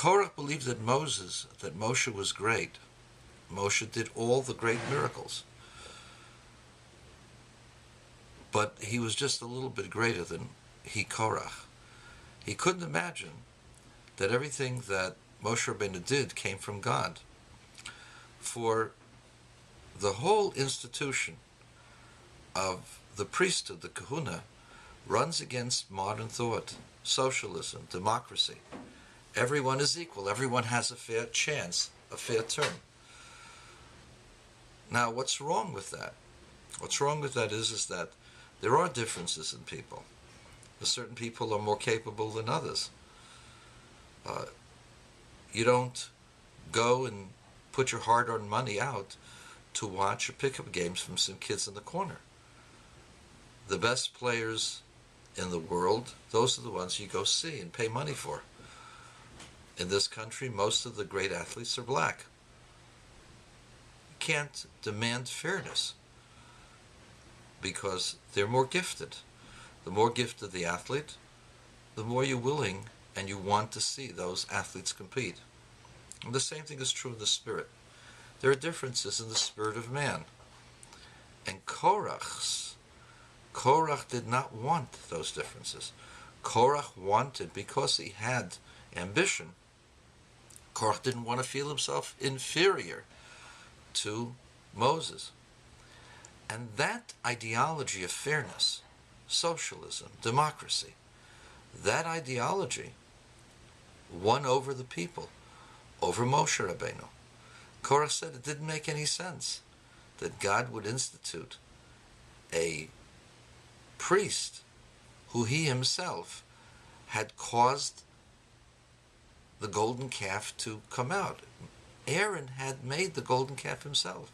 Korach believed that Moshe was great. Moshe did all the great miracles. But he was just a little bit greater than Korach. He couldn't imagine that everything that Moshe Rabbeinu did came from God. For the whole institution of the priesthood, the kahuna, runs against modern thought, socialism, democracy. Everyone is equal. Everyone has a fair chance, a fair turn. Now, what's wrong with that? What's wrong with that is that there are differences in people. Certain people are more capable than others. You don't go and put your hard-earned money out to watch pickup games from some kids in the corner. The best players in the world, those are the ones you go see and pay money for. In this country, most of the great athletes are black. You can't demand fairness because they're more gifted. The more gifted the athlete, the more you're willing and you want to see those athletes compete. And the same thing is true in the spirit. There are differences in the spirit of man. And Korach did not want those differences. Korach wanted, because he had ambition, Korach didn't want to feel himself inferior to Moses. And that ideology of fairness, socialism, democracy, that ideology won over the people, over Moshe Rabbeinu. Korach said it didn't make any sense that God would institute a priest who he himself had caused the golden calf to come out. Aaron had made the golden calf himself.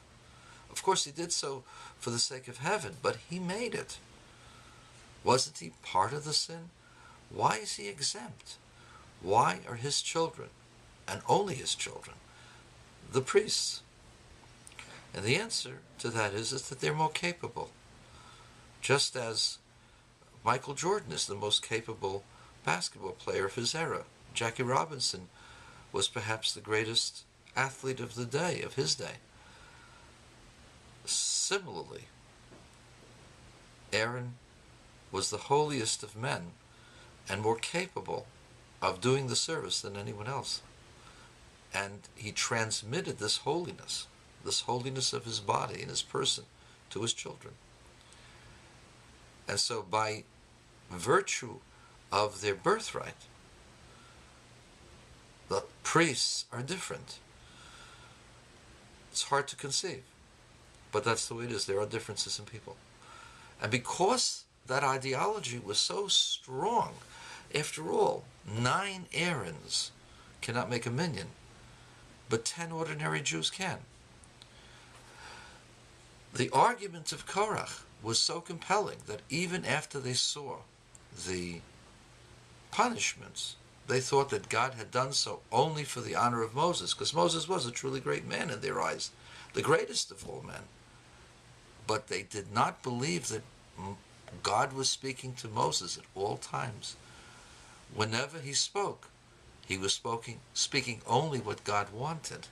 Of course, he did so for the sake of heaven, but he made it. Wasn't he part of the sin? Why is he exempt? Why are his children, and only his children, the priests? And the answer to that is that they're more capable. Just as Michael Jordan is the most capable basketball player of his era. Jackie Robinson was perhaps the greatest athlete of the day, of his day. Similarly, Aaron was the holiest of men and more capable of doing the service than anyone else. And he transmitted this holiness of his body and his person to his children. And so by virtue of their birthright, the priests are different. It's hard to conceive, but that's the way it is. There are differences in people. And because that ideology was so strong, after all, 9 Aarons cannot make a minyan, but 10 ordinary Jews can. The argument of Korach was so compelling that even after they saw the punishments, they thought that God had done so only for the honor of Moses, because Moses was a truly great man in their eyes, the greatest of all men. But they did not believe that God was speaking to Moses at all times. Whenever he spoke, he was speaking only what God wanted.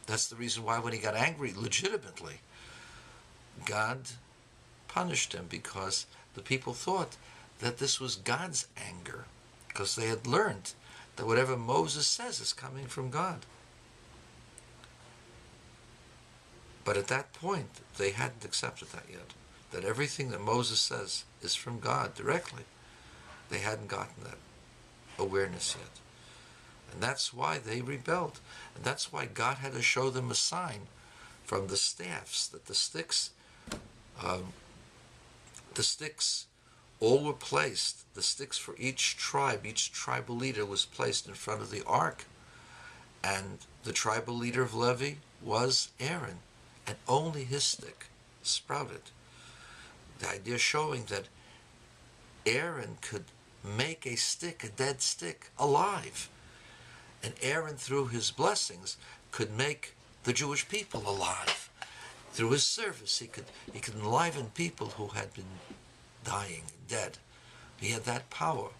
That's the reason why when he got angry legitimately, God punished him, because the people thought that this was God's anger, because they had learned that whatever Moses says is coming from God. But at that point, they hadn't accepted that yet, that everything that Moses says is from God directly. They hadn't gotten that awareness yet. And that's why they rebelled. And that's why God had to show them a sign from the staffs, that the sticks all were placed. The sticks for each tribal leader was placed in front of the ark. And the tribal leader of Levi was Aaron, and only his stick sprouted. The idea showing that Aaron could make a dead stick, alive. And Aaron, through his blessings, could make the Jewish people alive. Through his service, he could enliven people who had been dying and dead. He had that power,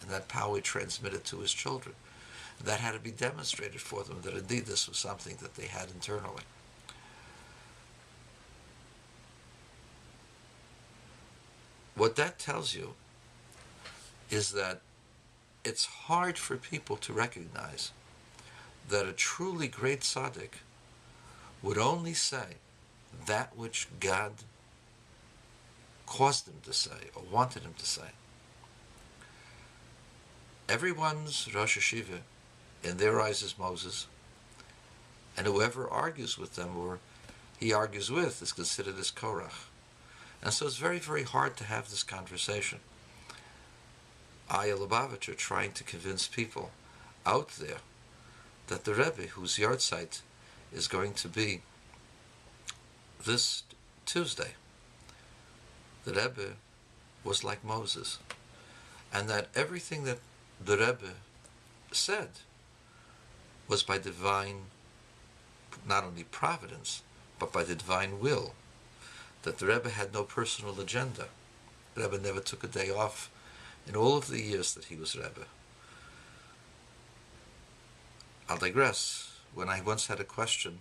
and that power he transmitted to his children. That had to be demonstrated for them that indeed this was something that they had internally. What that tells you is that it's hard for people to recognize that a truly great tzaddik would only say that which God caused him to say or wanted him to say. Everyone's Rosh Hashiva in their eyes is Moses, and whoever argues with them or he argues with is considered as Korach. And so it's very, very hard to have this conversation. I, a Lubavitcher, trying to convince people out there that the Rebbe, whose yahrzeit is going to be this Tuesday, the Rebbe was like Moses, and that everything that the Rebbe said was by divine, not only providence, but by the divine will, that the Rebbe had no personal agenda. The Rebbe never took a day off in all of the years that he was Rebbe. I'll digress. When I once had a question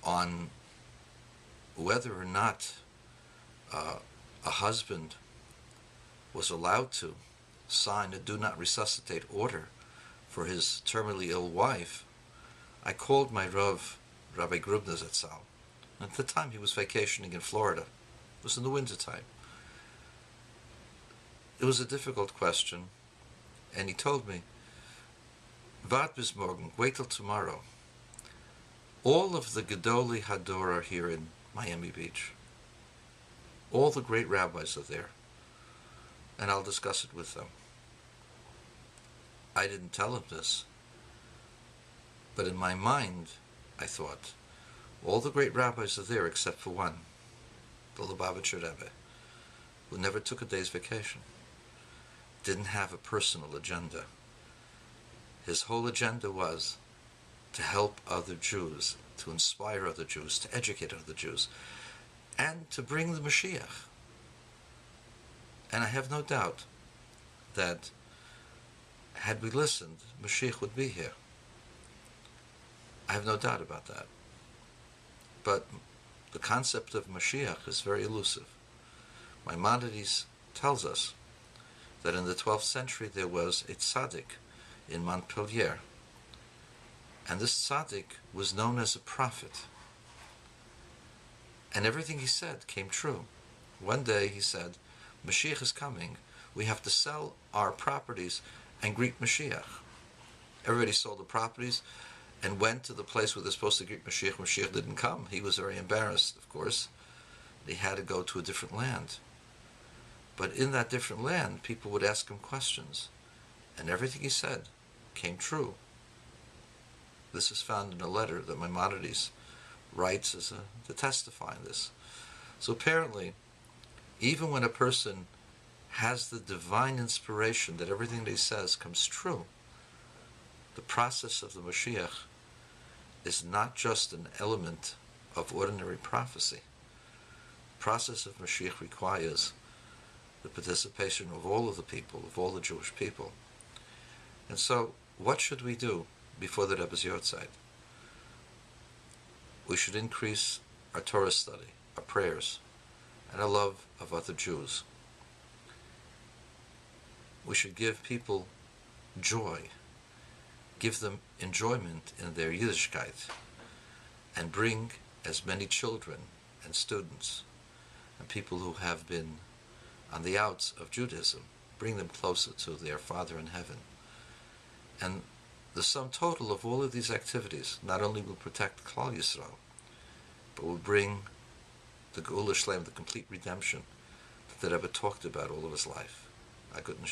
on whether or not a husband was allowed to sign a do not resuscitate order for his terminally ill wife, I called my Rav, Rabbi Grubner Zatzal. At the time he was vacationing in Florida. It was in the wintertime. It was a difficult question, and he told me, Wart bis morgen, wait till tomorrow. All of the Gedolei Hador are here in Miami Beach. All the great rabbis are there, and I'll discuss it with them. I didn't tell him this, but in my mind, I thought, all the great rabbis are there except for one, the Lubavitcher Rebbe, who never took a day's vacation, didn't have a personal agenda. His whole agenda was to help other Jews, to inspire other Jews, to educate other Jews, and to bring the Mashiach. And I have no doubt that had we listened, Mashiach would be here. I have no doubt about that. But the concept of Mashiach is very elusive. Maimonides tells us that in the 12th century there was a tzaddik in Montpellier, and this tzaddik was known as a prophet, and everything he said came true. One day he said, Mashiach is coming, we have to sell our properties and greet Mashiach. Everybody sold the properties and went to the place where they're supposed to greet Mashiach. Mashiach didn't come. He was very embarrassed, of course. He had to go to a different land. But in that different land, people would ask him questions, and everything he said came true. This is found in a letter that Maimonides writes to testify in this. So apparently, even when a person has the divine inspiration that everything that he says comes true, the process of the Mashiach is not just an element of ordinary prophecy. The process of Mashiach requires the participation of all of the people, of all the Jewish people. And so, what should we do before the Rebbe's yahrzeit? We should increase our Torah study, our prayers, and our love of other Jews. We should give people joy, give them enjoyment in their Yiddishkeit, and bring as many children and students and people who have been on the outs of Judaism, bring them closer to their Father in heaven. And the sum total of all of these activities not only will protect Klal Yisrael, but will bring the Geula Shlem, the complete redemption that the Rebbe talked about all of his life. I couldn't